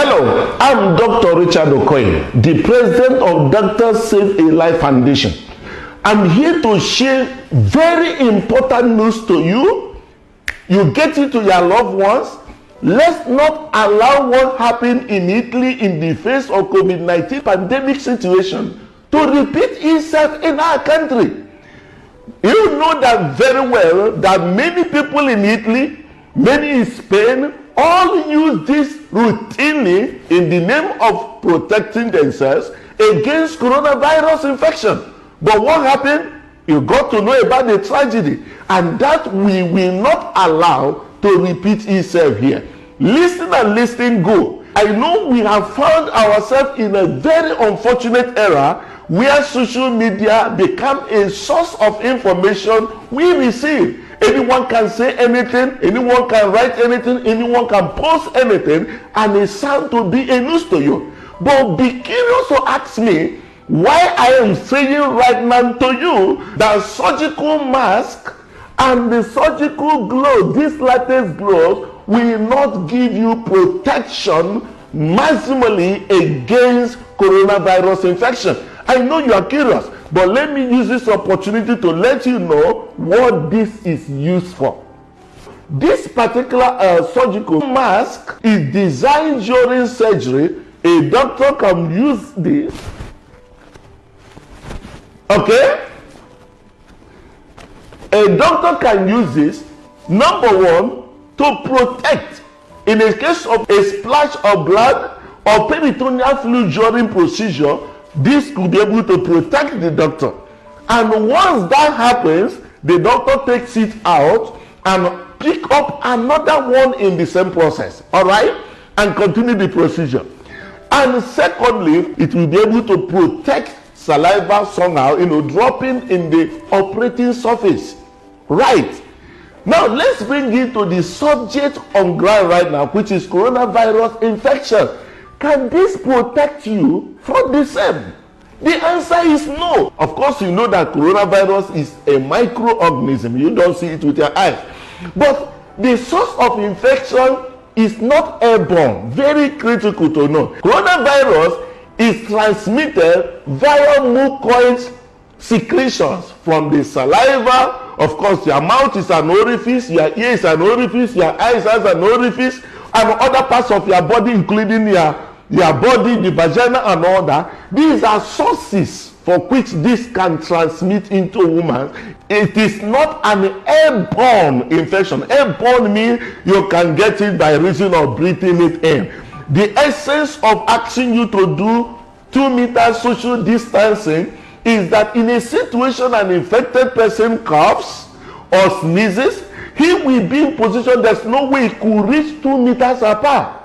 Hello, I'm Dr. Richard Okoye, the president of Doctors Save a Life Foundation. I'm here to share very important news to you. You get it to your loved ones. Let's not allow what happened in Italy in the face of COVID-19 pandemic situation to repeat itself in our country. You know that very well that many people in Italy, many in Spain, all use this routinely in the name of protecting themselves against coronavirus infection. But what happened? You got to know about the tragedy, and that we will not allow to repeat itself here. Listen and listen go. I know we have found ourselves in a very unfortunate era where social media become a source of information we receive. Anyone can say anything, anyone can write anything, anyone can post anything, and it sounds to be a news to you. But be curious to ask me why I am saying right now to you that surgical mask and the surgical gloves, these latest gloves, will not give you protection maximally against coronavirus infection. I know you are curious, but let me use this opportunity to let you know what this is used for. This particular surgical mask is designed during surgery. A doctor can use this. Okay? A doctor can use this, number one, to protect in the case of a splash of blood or peritoneal fluid during procedure. This could be able to protect the doctor, and once that happens, the doctor takes it out and pick up another one in the same process, all right, and continue the procedure. And secondly, it will be able to protect saliva somehow, dropping in the operating surface. Right. Now let's bring it to the subject on ground right now, which is coronavirus infection. Can this protect you from the same? The answer is no. Of course, you know that coronavirus is a microorganism. You don't see it with your eyes. But the source of infection is not airborne. Very critical to know. Coronavirus is transmitted via mucoid secretions from the saliva. Of course, your mouth is an orifice, your ear is an orifice, your eyes has an orifice, and other parts of your body, including your body, the vagina, and all that. These are sources for which this can transmit into a woman. It is not an airborne infection. Airborne means you can get it by reason of breathing it in. The essence of asking you to do 2 meter social distancing is that in a situation an infected person coughs or sneezes, he will be in position there's no way he could reach 2 meters apart.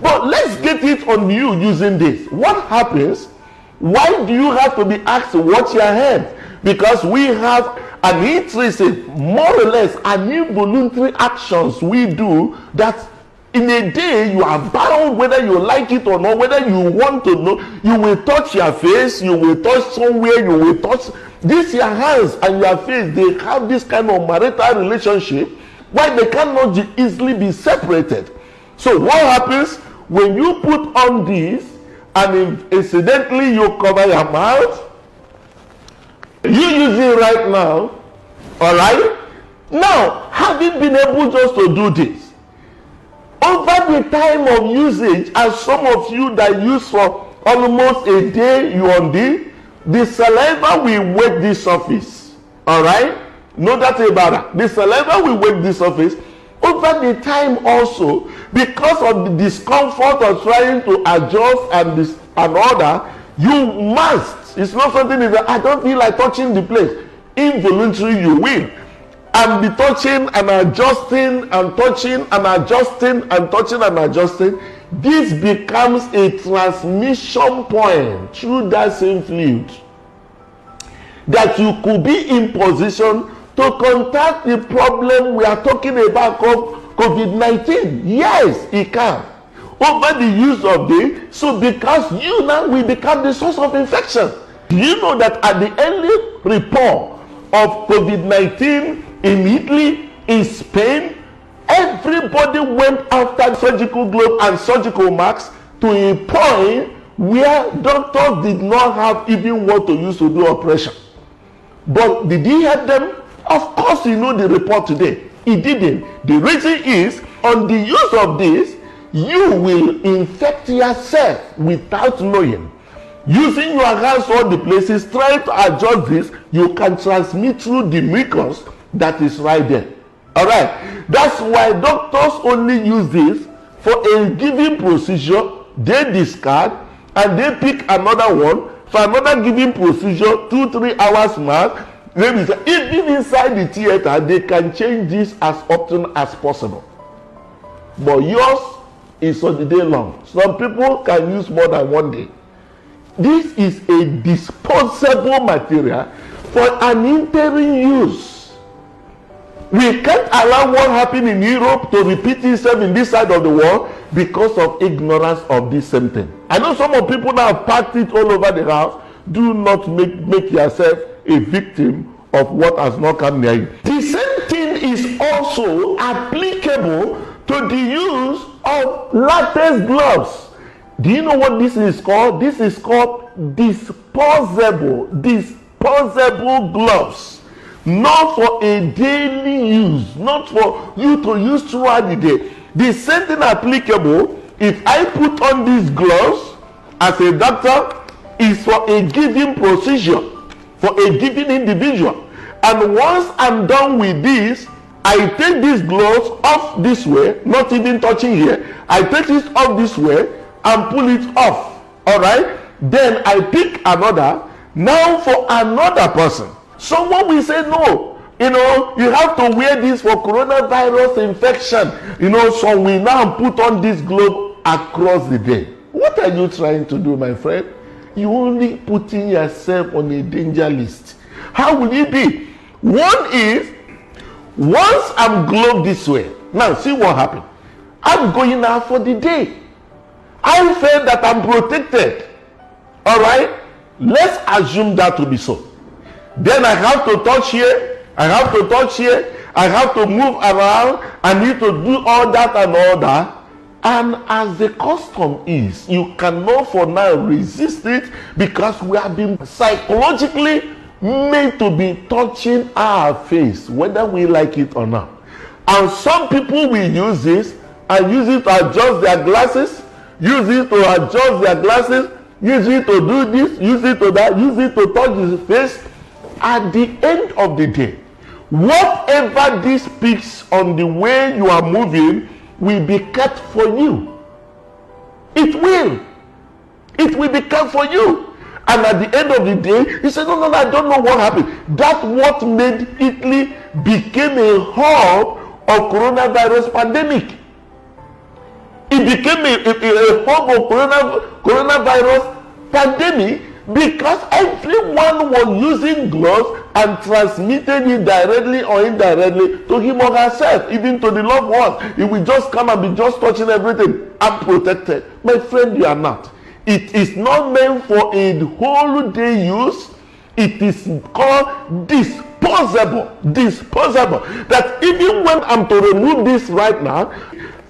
But let's get it on you using this. What happens? Why do you have to be asked to watch your hands? Because we have an intrinsic, more or less, an involuntary actions we do that in a day you are bound, whether you like it or not, whether you want to know. You will touch your face, you will touch somewhere, you will touch this. Your hands and your face, they have this kind of marital relationship why they cannot easily be separated. So what happens when you put on this and incidentally you cover your mouth? You use it right now, all right? Now, having been able just to do this, over the time of usage, as some of you that use for almost a day, you on the saliva will wet the surface, all right? No doubt about that. The saliva will wet the surface. Over the time also, because of the discomfort of trying to adjust and all that, you must. It's not something that I don't feel like touching the place. Involuntarily you will. And be touching and adjusting and touching and adjusting and touching and adjusting. This becomes a transmission point through that same fluid that you could be in position to contact the problem we are talking about called COVID-19. Yes, it can. Over the use of this, so because you now will become the source of infection. Do you know that at the early report of COVID-19 in Italy, in Spain, everybody went after surgical gloves and surgical masks to a point where doctors did not have even what to use to do operation. But did he help them? Of course, you know the report today. He didn't. The reason is, on the use of this, you will infect yourself without knowing. Using your hands all the places, trying to adjust this, you can transmit through the mucus that is right there. All right. That's why doctors only use this for a given procedure. They discard and they pick another one for another given procedure, 2-3 hours max. Even inside the theater, they can change this as often as possible. But yours is on the day long. Some people can use more than one day. This is a disposable material for an interim use. We can't allow what happened in Europe to repeat itself in this side of the world because of ignorance of this same thing. I know some of people now have packed it all over the house. Do not make yourself a victim of what has not come near you. The same thing is also applicable to the use of latex gloves. Do you know what this is called? This is called disposable gloves. Not for a daily use, not for you to use throughout the day. The same thing applicable if I put on these gloves as a doctor is for a given procedure, for a given individual. And once I'm done with this, I take these gloves off this way, not even touching here. I take it off this way and pull it off. All right? Then I pick another, now for another person. Someone will say, no, you have to wear this for coronavirus infection. So we now put on this glove across the day. What are you trying to do, my friend? You only putting yourself on a danger list. How will it be? One is, once I'm gloved this way, now see what happened. I'm going out for the day. I feel that I'm protected. All right? Let's assume that to be so. Then I have to touch here. I have to touch here. I have to move around. I need to do all that and all that. And as the custom is, you cannot for now resist it because we have been psychologically made to be touching our face, whether we like it or not. And some people will use this and use it to adjust their glasses, use it to adjust their glasses, use it to do this, use it to that, use it to touch his face. At the end of the day, whatever this speaks on the way you are moving will be kept for you. It will be kept for you. And at the end of the day, he said, no, I don't know what happened. That's what made Italy became a hub of coronavirus pandemic. It became a hub of coronavirus pandemic because everyone was using gloves and transmitted it directly or indirectly to him or herself, even to the loved ones. It will just come and be just touching everything. I'm protected. My friend, you are not. It is not meant for a whole day use. It is called disposable. That even when I'm to remove this right now,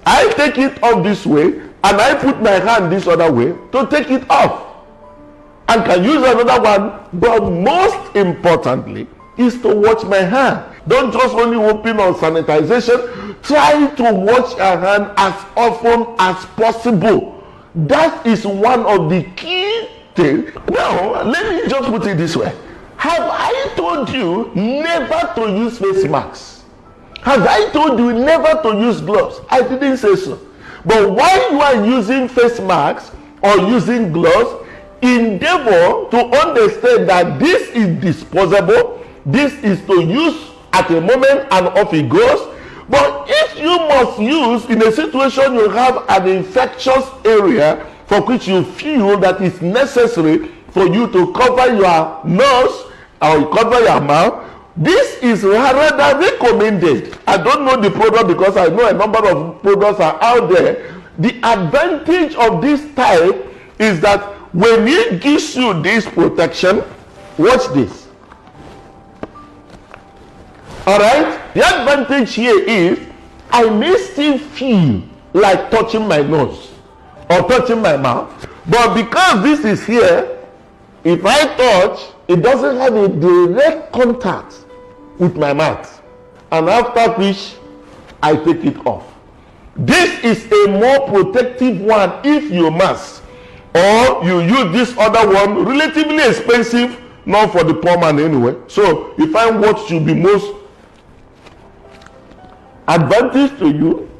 I take it off this way and I put my hand this other way to take it off. And can use another one, but most importantly is to watch my hand. Don't just only open on sanitization. Try to wash your hand as often as possible. That is one of the key things. Now, let me just put it this way. Have I told you never to use face masks? Have I told you never to use gloves? I didn't say so. But while you are using face masks or using gloves, endeavor to understand that this is disposable. This is to use at a moment and off it goes. But if you must use in a situation you have an infectious area for which you feel that it's necessary for you to cover your nose or cover your mouth, this is rather recommended. I don't know the product because I know a number of products are out there. The advantage of this type is that when it gives you this protection, watch this. All right? The advantage here is I may still feel like touching my nose, or touching my mouth. But because this is here, if I touch, it doesn't have a direct contact with my mouth. And after which, I take it off. This is a more protective one if you must. Or you use this other one, relatively expensive, not for the poor man anyway. So you find what should be most advantage to you.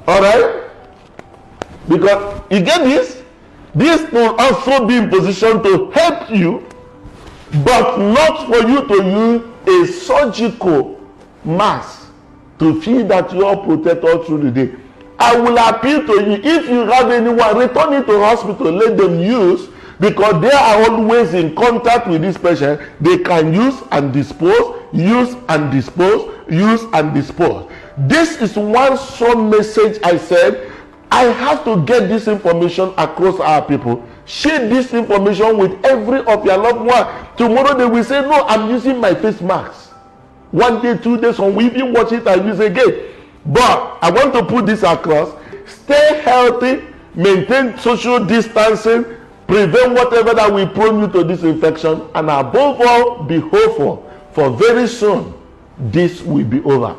Alright? Because you get this will also be in position to help you, but not for you to use a surgical mask to feel that you are protected through the day. I will appeal to you, if you have anyone, return it to hospital, let them use, because they are always in contact with this patient. They can use and dispose, use and dispose, use and dispose. This is one strong message. I said, I have to get this information across our people. Share this information with every of your loved one. Tomorrow they will say, no, I'm using my face mask. 1 day, 2 days, or we even watch it and use again. But I want to put this across. Stay healthy, maintain social distancing, prevent whatever that will prone you to this infection, and above all, be hopeful, for very soon this will be over.